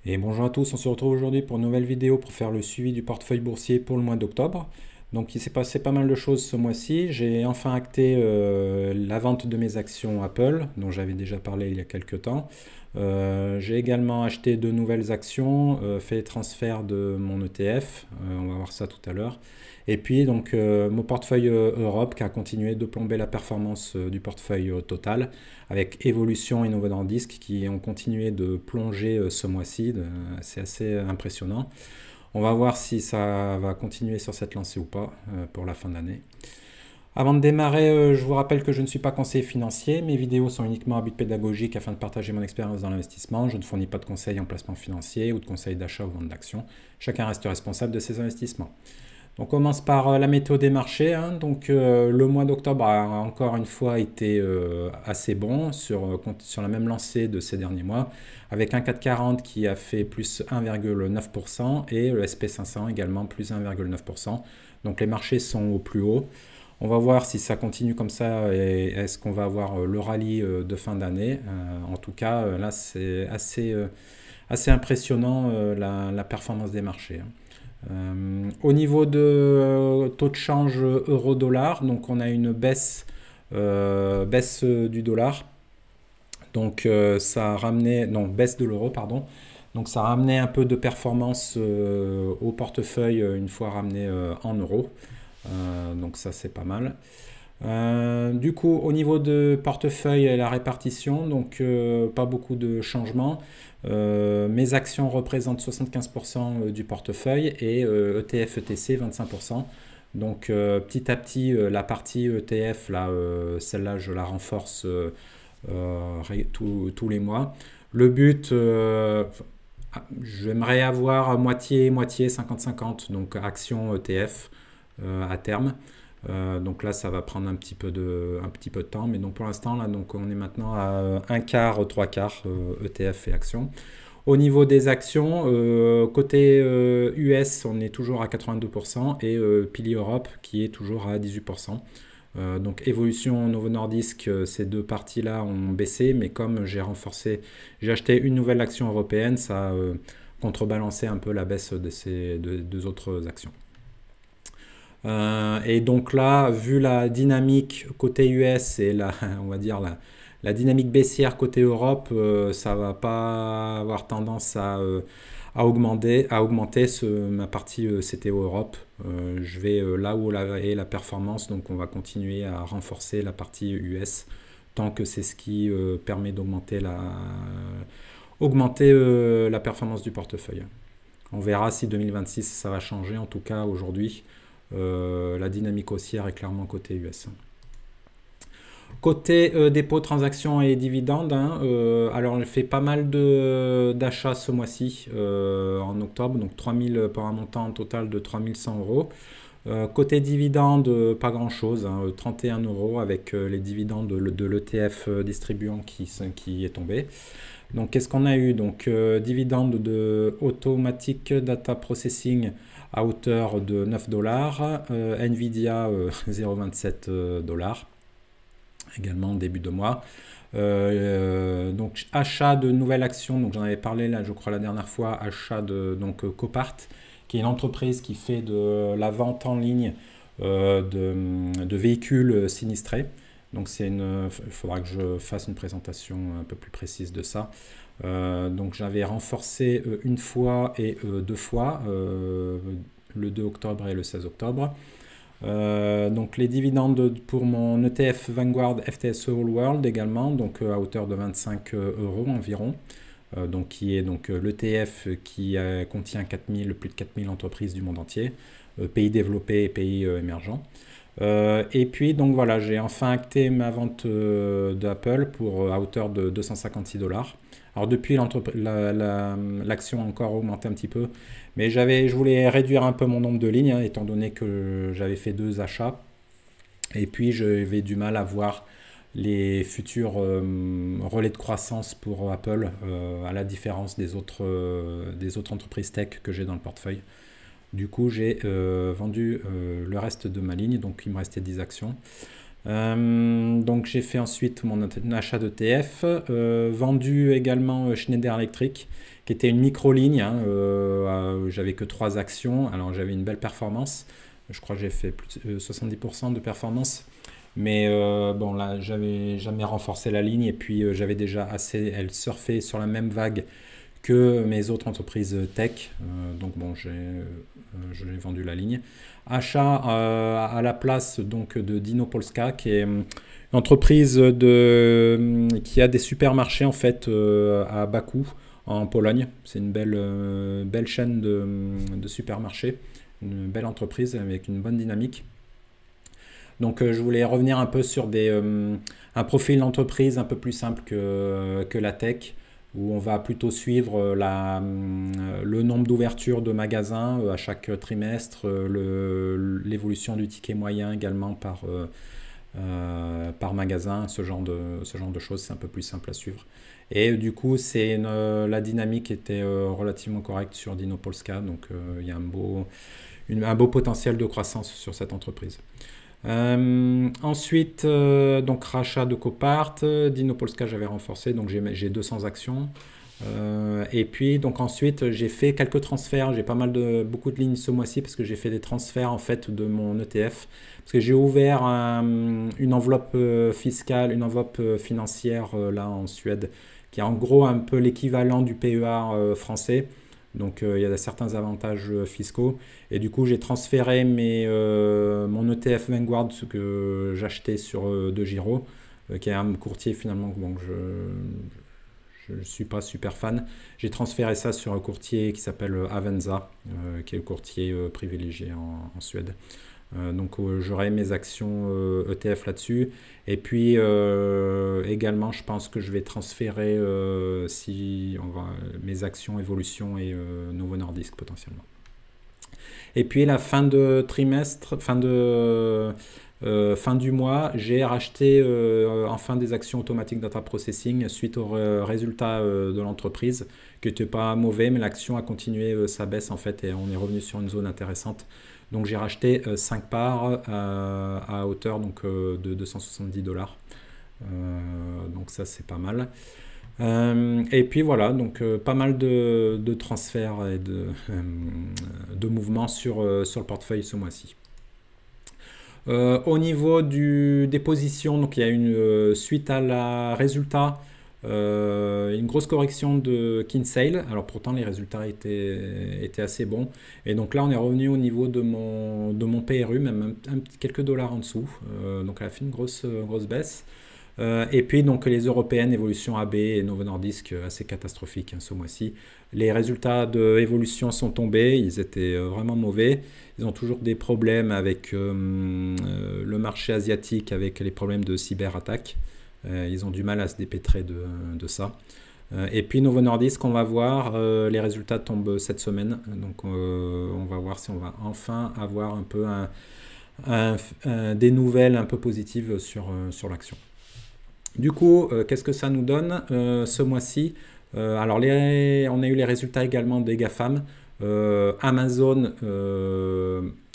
Et bonjour à tous, on se retrouve aujourd'hui pour une nouvelle vidéo pour faire le suivi du portefeuille boursier pour le mois d'octobre. Donc il s'est passé pas mal de choses ce mois-ci. J'ai enfin acté la vente de mes actions Apple, dont j'avais déjà parlé il y a quelques temps. J'ai également acheté de nouvelles actions, fait les transferts de mon ETF, on va voir ça tout à l'heure. Et puis donc mon portefeuille Europe qui a continué de plomber la performance du portefeuille total avec Evolution et Novo Nordisk qui ont continué de plonger ce mois-ci. C'est assez impressionnant. On va voir si ça va continuer sur cette lancée ou pas pour la fin de l'année. Avant de démarrer, je vous rappelle que je ne suis pas conseiller financier. Mes vidéos sont uniquement à but pédagogique afin de partager mon expérience dans l'investissement. Je ne fournis pas de conseils en placement financier ou de conseils d'achat ou vente d'actions. Chacun reste responsable de ses investissements. On commence par la météo des marchés, hein. Donc le mois d'octobre a encore une fois été assez bon sur la même lancée de ces derniers mois, avec un CAC 40 qui a fait plus 1,9% et le SP500 également plus 1,9%. Donc les marchés sont au plus haut. On va voir si ça continue comme ça et est-ce qu'on va avoir le rallye de fin d'année. En tout cas, là c'est assez impressionnant la performance des marchés, hein. Au niveau de taux de change euro-dollar, donc on a une baisse du dollar. Donc ça a ramené, non, baisse de l'euro, pardon. Donc ça a ramené un peu de performance au portefeuille une fois ramené en euros. Donc ça c'est pas mal. Du coup, au niveau de portefeuille et la répartition, donc pas beaucoup de changements. Mes actions représentent 75% du portefeuille et ETF ETC 25%. Donc petit à petit, la partie ETF, là, celle-là, je la renforce tous les mois. Le but, j'aimerais avoir moitié-moitié, 50-50, donc actions ETF à terme. Donc là, ça va prendre un petit peu de temps, mais donc pour l'instant, là, donc on est maintenant à un quart, trois quarts ETF et actions. Au niveau des actions, côté US, on est toujours à 82% et Pili Europe qui est toujours à 18%. Donc Evolution, Novo Nordisk, ces deux parties-là ont baissé, mais comme j'ai acheté une nouvelle action européenne, ça a contrebalancé un peu la baisse de ces deux autres actions. Et donc là, vu la dynamique côté US et on va dire la dynamique baissière côté Europe, ça va pas avoir tendance à augmenter ma partie CTO Europe. Je vais là où est la performance, donc on va continuer à renforcer la partie US tant que c'est ce qui permet d'augmenter la performance du portefeuille. On verra si 2026 ça va changer. En tout cas, aujourd'hui, la dynamique haussière est clairement côté US. Côté dépôt, transactions et dividendes, hein, alors on fait pas mal d'achats ce mois-ci en octobre, donc 3000 pour un montant total de 3100 euros. Côté dividendes, pas grand-chose, hein, 31 euros avec les dividendes de l'ETF distribuant qui est tombé. Donc qu'est-ce qu'on a eu? Donc dividende de Automatic Data Processing à hauteur de 9 dollars, Nvidia 0,27 dollars également début de mois. Donc achat de nouvelles actions, donc j'en avais parlé là je crois la dernière fois, achat de donc Copart qui est une entreprise qui fait de la vente en ligne de véhicules sinistrés. Donc il faudra que je fasse une présentation un peu plus précise de ça. Donc j'avais renforcé une fois et deux fois, le 2 octobre et le 16 octobre. Donc les dividendes pour mon ETF Vanguard FTSE All World également, donc à hauteur de 25 euros environ. Donc qui est donc l'ETF qui contient plus de 4000 entreprises du monde entier, pays développés et pays émergents. Et puis donc voilà, j'ai enfin acté ma vente d'Apple à hauteur de 256 dollars. Alors depuis l'action a encore augmenté un petit peu, mais je voulais réduire un peu mon nombre de lignes, hein, étant donné que j'avais fait deux achats. Et puis j'avais du mal à voir les futurs relais de croissance pour Apple, à la différence des autres entreprises tech que j'ai dans le portefeuille. Du coup, j'ai vendu le reste de ma ligne, donc il me restait 10 actions. Donc j'ai fait ensuite mon achat d'ETF, vendu également Schneider Electric, qui était une micro-ligne, hein, j'avais que 3 actions, alors j'avais une belle performance, je crois que j'ai fait plus de 70% de performance, mais bon là j'avais jamais renforcé la ligne et puis j'avais déjà assez, elle surfait sur la même vague que mes autres entreprises tech. Donc bon, j'ai vendu la ligne. Achat à la place donc de Dino Polska, qui est une entreprise qui a des supermarchés en fait à bas coût en Pologne. C'est une belle chaîne de supermarchés, une belle entreprise avec une bonne dynamique. Donc je voulais revenir un peu sur un profil d'entreprise un peu plus simple que la tech, où on va plutôt suivre le nombre d'ouvertures de magasins à chaque trimestre, l'évolution du ticket moyen également par magasin, ce genre de choses, c'est un peu plus simple à suivre. Et du coup, la dynamique était relativement correcte sur Dino Polska, donc il y a un beau potentiel de croissance sur cette entreprise. Ensuite, donc rachat de Copart, Dino Polska j'avais renforcé, donc j'ai 200 actions. Et puis donc ensuite j'ai fait quelques transferts, j'ai beaucoup de lignes ce mois-ci parce que j'ai fait des transferts en fait de mon ETF, parce que j'ai ouvert une enveloppe fiscale, une enveloppe financière là en Suède, qui est en gros un peu l'équivalent du PEA français. Donc il y a certains avantages fiscaux. Et du coup, j'ai transféré mon ETF Vanguard, ce que j'achetais sur De Giro, qui est un courtier finalement. Donc je ne suis pas super fan. J'ai transféré ça sur un courtier qui s'appelle Avanza, qui est le courtier privilégié en Suède. Donc j'aurai mes actions ETF là-dessus. Et puis également, je pense que je vais transférer mes actions Evolution et Novo Nordisk potentiellement. Et puis la fin de trimestre, fin du mois, j'ai racheté enfin des actions automatiques data processing suite aux résultats de l'entreprise, qui n'était pas mauvais, mais l'action a continué sa baisse en fait et on est revenu sur une zone intéressante. Donc j'ai racheté 5 parts à hauteur donc, de 270$. Donc ça c'est pas mal. Et puis voilà, donc pas mal de transferts et de mouvements sur le portefeuille ce mois-ci. Au niveau des positions, donc il y a une suite à la résultat, une grosse correction de Kinsale. Alors pourtant les résultats étaient assez bons. Et donc là on est revenu au niveau de mon PRU, même quelques dollars en dessous. Donc elle a fait une grosse baisse. Et puis donc les européennes, Evolution AB et Novo Nordisk, assez catastrophiques hein, ce mois-ci. Les résultats de Evolution sont tombés, ils étaient vraiment mauvais. Ils ont toujours des problèmes avec le marché asiatique, avec les problèmes de cyberattaque. Ils ont du mal à se dépêtrer de ça. Et puis Novo Nordisk, on va voir, les résultats tombent cette semaine. Donc on va voir si on va enfin avoir un peu des nouvelles un peu positives sur l'action. Du coup, qu'est-ce que ça nous donne ce mois-ci? Alors, on a eu les résultats également des GAFAM. Amazon,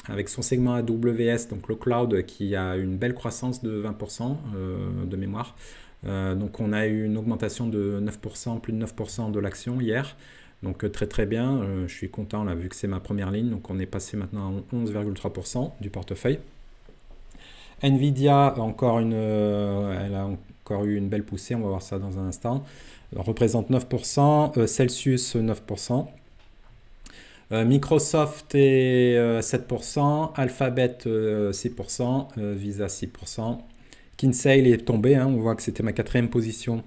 avec son segment AWS, donc le cloud, qui a une belle croissance de 20% de mémoire. Donc, on a eu une augmentation de 9%, plus de 9% de l'action hier. Donc, très très bien. Je suis content là, vu que c'est ma première ligne. Donc, on est passé maintenant à 11,3% du portefeuille. Nvidia, elle a encore eu une belle poussée, on va voir ça dans un instant. Elle représente 9%, Celsius 9%, Microsoft est 7%, Alphabet 6%, Visa 6%. Kinsale est tombé, hein, on voit que c'était ma 4e position.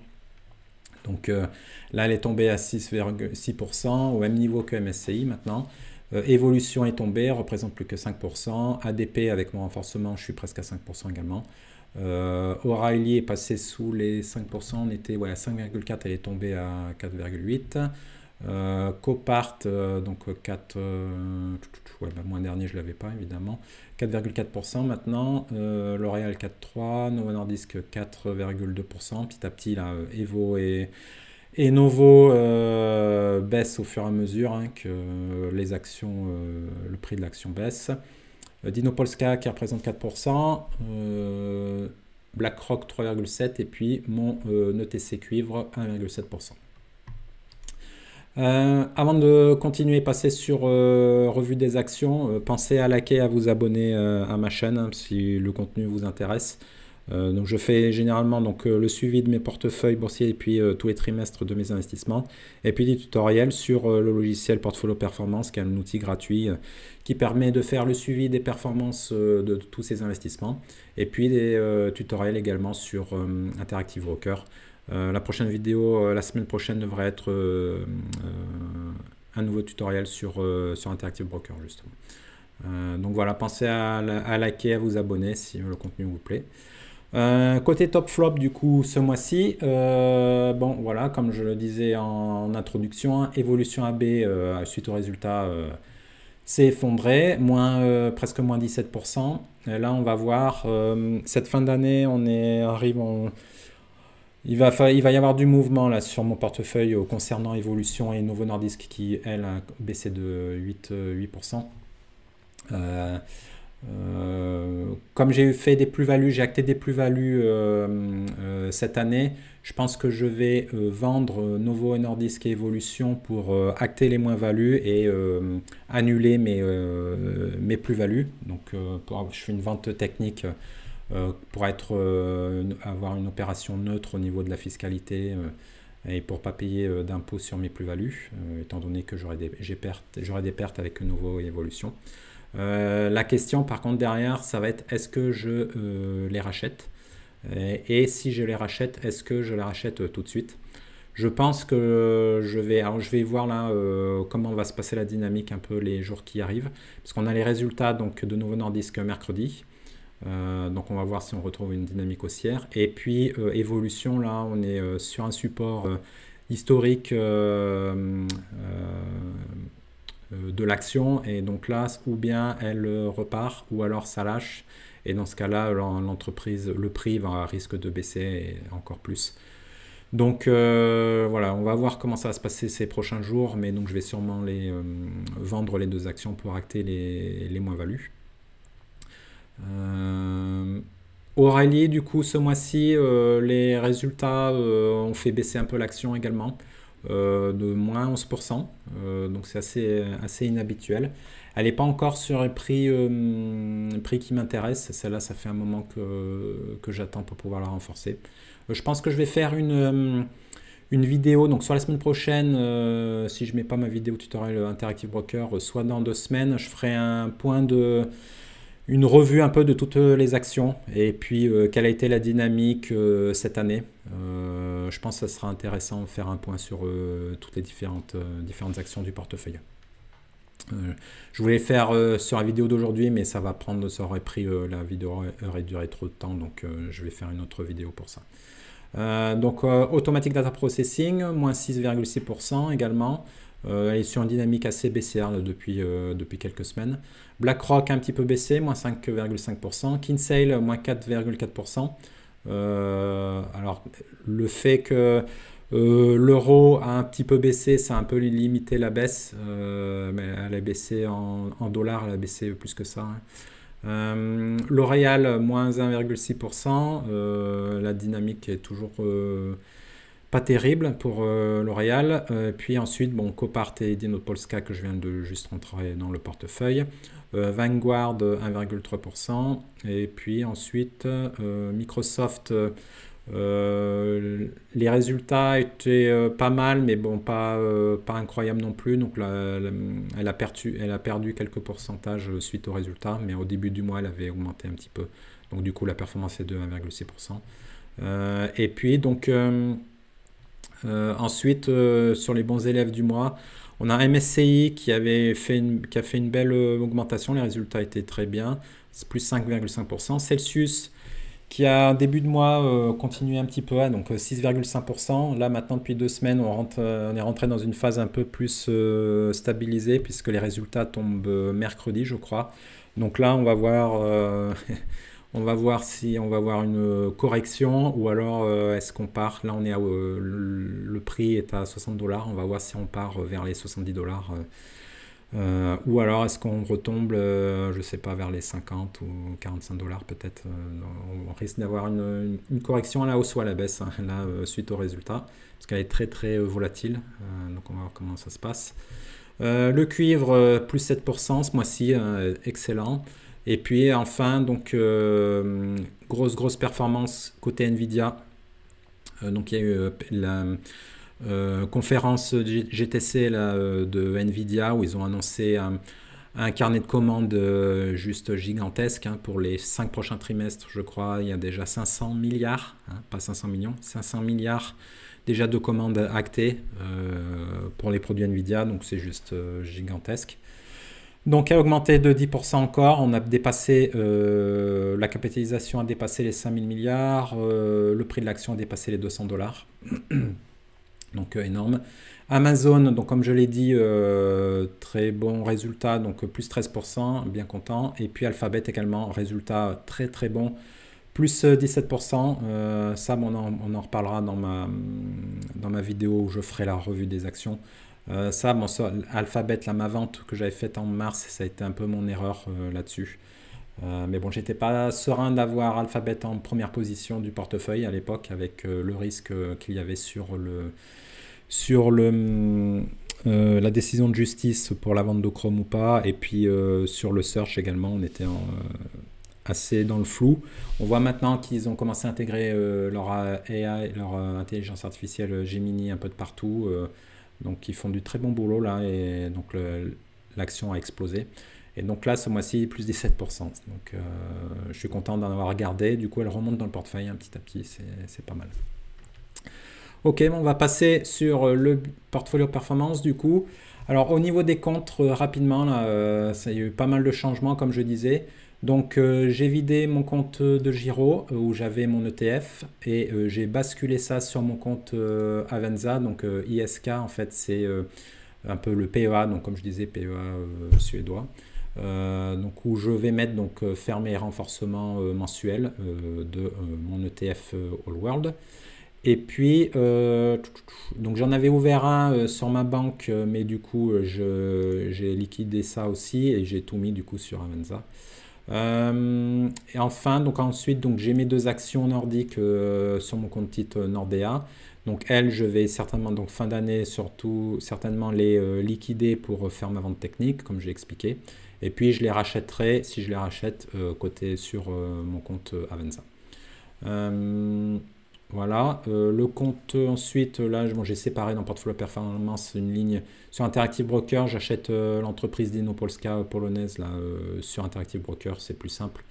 Donc là, elle est tombée à 6,6%, au même niveau que MSCI maintenant. Evolution est tombée, représente plus que 5%. ADP, avec mon renforcement, je suis presque à 5% également. O'Reilly est passé sous les 5%, on était à 5,4, elle est tombée à 4,8. Copart, donc 4, le mois dernier je ne l'avais pas évidemment, 4,4% maintenant. L'Oréal 4,3, Novo Nordisk 4,2%. Petit à petit, là, Evo et Novo baissent au fur et à mesure hein, que les actions, le prix de l'action baisse. Dino Polska qui représente 4%, BlackRock 3,7% et puis mon ETC cuivre 1,7%. Avant de continuer, passer sur revue des actions, pensez à liker, à vous abonner à ma chaîne hein, si le contenu vous intéresse. Donc je fais généralement le suivi de mes portefeuilles boursiers et puis tous les trimestres de mes investissements. Et puis des tutoriels sur le logiciel Portfolio Performance qui est un outil gratuit qui permet de faire le suivi des performances de tous ces investissements. Et puis des tutoriels également sur Interactive Broker. La prochaine vidéo, la semaine prochaine, devrait être un nouveau tutoriel sur Interactive Broker justement. Donc voilà, pensez à liker, à vous abonner si le contenu vous plaît. Côté top flop du coup ce mois-ci, bon voilà comme je le disais en introduction, hein, évolution AB suite au résultat s'est effondré, presque moins 17%. Là on va voir, cette fin d'année il va y avoir du mouvement là sur mon portefeuille concernant Evolution et Novo Nordisk qui elle a baissé de 8%. Comme j'ai fait des plus-values, j'ai acté des plus-values cette année, je pense que je vais vendre Novo Nordisk et Evolution pour acter les moins-values et annuler mes plus-values. Donc je fais une vente technique pour avoir une opération neutre au niveau de la fiscalité et pour ne pas payer d'impôts sur mes plus-values, étant donné que j'aurai des pertes avec Novo et Evolution. La question par contre derrière ça va être est-ce que je les rachète et si je les rachète est-ce que je les rachète tout de suite. Je pense que je vais voir là comment va se passer la dynamique un peu les jours qui arrivent parce qu'on a les résultats donc de Novo Nordisk mercredi, donc on va voir si on retrouve une dynamique haussière et puis Evolution là on est sur un support historique de l'action et donc là ou bien elle repart ou alors ça lâche et dans ce cas là l'entreprise, le prix risque de baisser encore plus. Donc voilà, on va voir comment ça va se passer ces prochains jours, mais donc je vais sûrement vendre les deux actions pour acter les moins-values. O'Reilly du coup ce mois-ci les résultats ont fait baisser un peu l'action également. De moins 11%, donc c'est assez inhabituel. Elle n'est pas encore sur un prix qui m'intéresse, celle-là ça fait un moment que j'attends pour pouvoir la renforcer. Je pense que je vais faire une vidéo, donc soit la semaine prochaine, si je ne mets pas ma vidéo tutoriel Interactive Broker, soit dans 2 semaines, je ferai une revue un peu de toutes les actions et puis quelle a été la dynamique cette année. Je pense que ça sera intéressant de faire un point sur toutes les différentes actions du portefeuille. Je voulais faire sur la vidéo d'aujourd'hui, mais ça aurait pris, la vidéo aurait duré trop de temps, donc je vais faire une autre vidéo pour ça. Donc Automatic Data Processing, moins 6,6% également. Elle est sur une dynamique assez baissière depuis quelques semaines. BlackRock un petit peu baissé, moins 5,5%. Kinsale, moins 4,4%. Alors, le fait que l'euro a un petit peu baissé, ça a un peu limité la baisse. Mais elle a baissé en dollars, elle a baissé plus que ça. L'Oréal, moins 1,6%. La dynamique est toujours pas terrible pour L'Oréal. Puis ensuite, bon, Copart et Dinopolska que je viens de juste rentrer dans le portefeuille. Vanguard 1,3%. Et puis ensuite, Microsoft, les résultats étaient pas mal, mais bon, pas incroyable non plus. Donc là, elle a perdu quelques pourcentages suite aux résultats, mais au début du mois, elle avait augmenté un petit peu. Donc du coup, la performance est de 1,6%. Et puis, donc, ensuite, sur les bons élèves du mois, on a MSCI qui a fait une belle augmentation, les résultats étaient très bien, c'est plus 5,5%. Celsius qui a début de mois continué un petit peu, donc 6,5%. Là maintenant depuis 2 semaines, on est rentré dans une phase un peu plus stabilisée puisque les résultats tombent mercredi je crois. Donc là on va voir on va voir si on va avoir une correction ou alors est-ce qu'on part, là on est le prix est à 60 $, on va voir si on part vers les 70 $. Ou alors est-ce qu'on retombe, je sais pas, vers les 50 ou 45 dollars peut-être. On risque d'avoir une correction à la hausse ou à la baisse, hein, là, suite au résultat, parce qu'elle est très très volatile. Donc on va voir comment ça se passe. Le cuivre, plus 7% ce mois-ci, excellent. Et puis enfin, donc grosse performance côté Nvidia. Donc il y a eu la conférence GTC là, de Nvidia où ils ont annoncé un carnet de commandes juste gigantesque, hein, pour les 5 prochains trimestres, je crois. Il y a déjà 500 milliards, hein, pas 500 millions, 500 milliards déjà de commandes actées pour les produits Nvidia, donc c'est juste gigantesque. Donc a augmenté de 10% encore, on a dépassé, la capitalisation a dépassé les 5000 milliards, le prix de l'action a dépassé les 200 dollars. Donc énorme. Amazon, donc comme je l'ai dit, très bon résultat, donc plus 13%, bien content. Et puis Alphabet également, résultat très très bon, plus 17%. Ça, on en reparlera dans ma vidéo où je ferai la revue des actions. Ça, Alphabet, ma vente que j'avais faite en mars, ça a été un peu mon erreur là-dessus. Mais bon, j'étais pas serein d'avoir Alphabet en première position du portefeuille à l'époque, avec le risque qu'il y avait sur la décision de justice pour la vente de Chrome ou pas, et puis sur le search également, on était assez dans le flou. On voit maintenant qu'ils ont commencé à intégrer leur AI, leur intelligence artificielle Gemini un peu de partout, donc ils font du très bon boulot là, et donc l'action a explosé. Et donc là, ce mois-ci, plus 17%. Donc je suis content d'en avoir gardé. Du coup, elle remonte dans le portefeuille un petit à petit, c'est pas mal. Ok, on va passer sur le portfolio performance du coup. Alors au niveau des comptes, rapidement, là, ça y a eu pas mal de changements comme je disais. Donc j'ai vidé mon compte de Giro où j'avais mon ETF et j'ai basculé ça sur mon compte Avanza. Donc ISK en fait c'est un peu le PEA, donc comme je disais PEA suédois. Donc où je vais mettre donc fermer et renforcement mensuel de mon ETF All World. Et puis, donc j'en avais ouvert un sur ma banque, mais du coup, j'ai liquidé ça aussi et j'ai tout mis du coup sur Avanza. Et enfin, donc ensuite, donc j'ai mes 2 actions nordiques sur mon compte titre Nordea. Donc elles, je vais certainement, donc fin d'année surtout, certainement les liquider pour faire ma vente technique, comme j'ai expliqué. Et puis je les rachèterai, si je les rachète, côté sur mon compte Avanza. Voilà, le compte ensuite, là j'ai séparé dans Portfolio Performance une ligne sur Interactive Broker. J'achète l'entreprise Dino Polska polonaise là, sur Interactive Broker, c'est plus simple.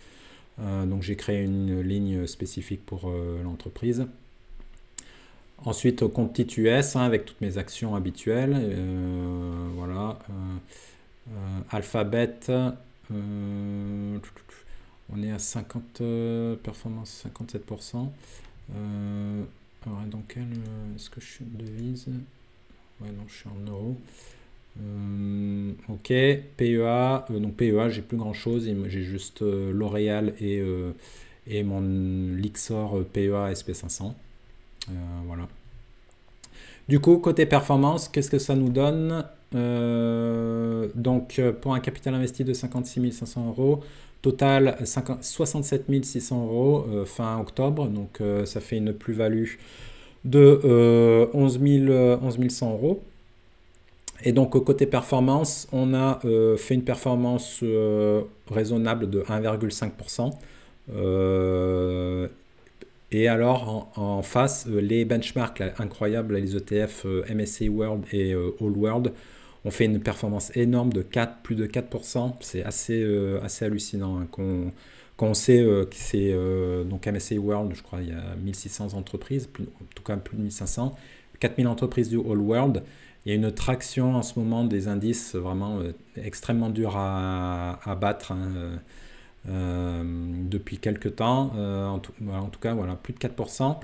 Donc j'ai créé une ligne spécifique pour l'entreprise. Ensuite, au compte titre US, hein, avec toutes mes actions habituelles. Voilà. Alphabet, on est à 50 performance 57%. Alors dans quel est-ce que je suis en devise? Ouais, non, je suis en euros. Ok, PEA, donc PEA, j'ai plus grand chose, j'ai juste L'Oréal et mon Lixor PEA SP500. Voilà. Du coup, côté performance, qu'est-ce que ça nous donne? Donc, pour un capital investi de 56 500 €, total 67 600 € fin octobre. Donc, ça fait une plus-value de 11 100 €. Et donc, côté performance, on a fait une performance raisonnable de 1,5%. Et alors, en face, les benchmarks là, incroyables, les ETF MSCI World et All World, ont fait une performance énorme de plus de 4%. C'est assez hallucinant, hein, quand on sait que c'est donc MSCI World, je crois, il y a 1600 entreprises, en tout cas plus de 1500, 4000 entreprises du All World. Il y a une traction en ce moment des indices vraiment extrêmement durs à battre, hein, depuis quelques temps, en tout cas voilà, plus de 4%.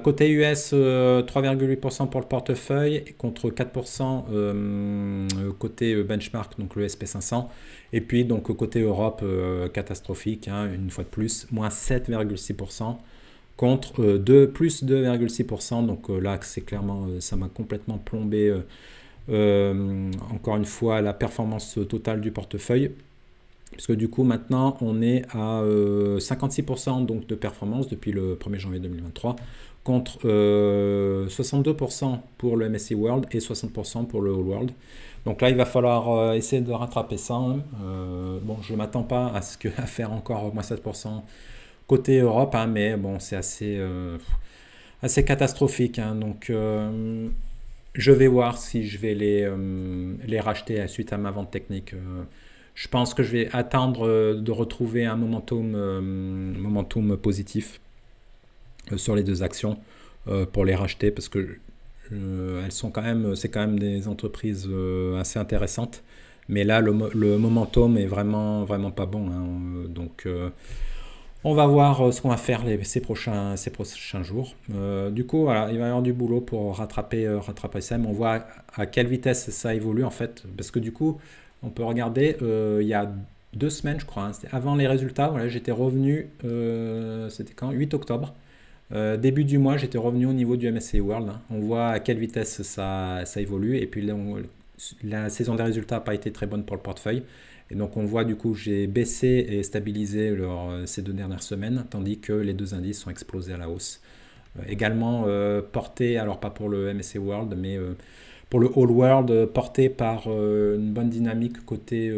Côté US, 3,8% pour le portefeuille contre 4% côté benchmark, donc le SP500. Et puis donc côté Europe, catastrophique, hein, une fois de plus, moins 7,6% contre plus 2,6%. Donc là, c'est clairement, ça m'a complètement plombé encore une fois la performance totale du portefeuille. Puisque du coup maintenant on est à 56% donc de performance depuis le 1er janvier 2023 contre 62% pour le MSCI World et 60% pour le All World. Donc là il va falloir essayer de rattraper ça. Hein. Bon, je ne m'attends pas à faire encore moins 7% côté Europe, hein, mais bon, c'est assez catastrophique. Hein. Donc je vais voir si je vais les racheter suite à ma vente technique. Je pense que je vais attendre de retrouver un momentum positif sur les deux actions pour les racheter parce que c'est quand même des entreprises assez intéressantes. Mais là, le momentum est vraiment pas bon. Hein. Donc, on va voir ce qu'on va faire ces prochains jours. Du coup, voilà, il va y avoir du boulot pour rattraper ça. Mais on voit à quelle vitesse ça évolue en fait. Parce que du coup, on peut regarder, il y a 2 semaines, je crois, hein, c'était avant les résultats, voilà, j'étais revenu, c'était quand 8 octobre. Début du mois, j'étais revenu au niveau du MSCI World. Hein. On voit à quelle vitesse ça évolue. Et puis, la saison des résultats n'a pas été très bonne pour le portefeuille. Et donc, on voit du coup, j'ai baissé et stabilisé ces 2 dernières semaines, tandis que les 2 indices sont explosés à la hausse. Également porté, alors pas pour le MSCI World, mais pour le All World, porté par une bonne dynamique côté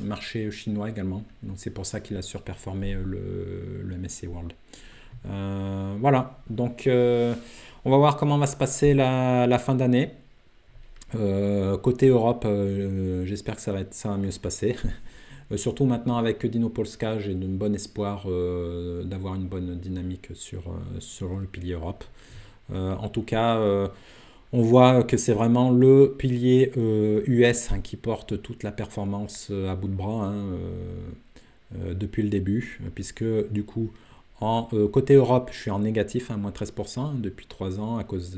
marché chinois également. Donc, c'est pour ça qu'il a surperformé le MSCI World. Voilà, donc on va voir comment va se passer la fin d'année. Côté Europe, j'espère que ça va mieux se passer. Surtout maintenant avec Dino Polska, j'ai de bon espoir d'avoir une bonne dynamique sur le pilier Europe. En tout cas, on voit que c'est vraiment le pilier US hein, qui porte toute la performance à bout de bras hein, depuis le début, puisque du coup, côté Europe, je suis en négatif, hein, moins 13% depuis 3 ans à cause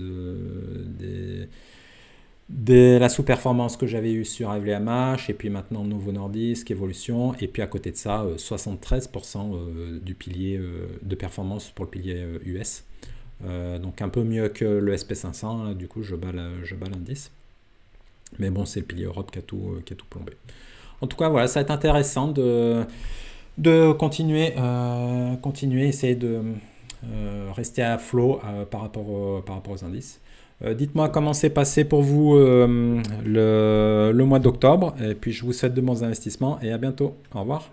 de la sous-performance que j'avais eue sur LVMH et puis maintenant Novo Nordisk, Evolution, et puis à côté de ça, 73% du pilier de performance pour le pilier US. Donc un peu mieux que le SP500, là, du coup je bats l'indice. Mais bon, c'est le pilier Europe qui a tout plombé. En tout cas, voilà, ça va être intéressant de continuer, essayer de rester à flot par rapport aux indices. Dites-moi comment s'est passé pour vous le mois d'octobre. Et puis je vous souhaite de bons investissements et à bientôt. Au revoir.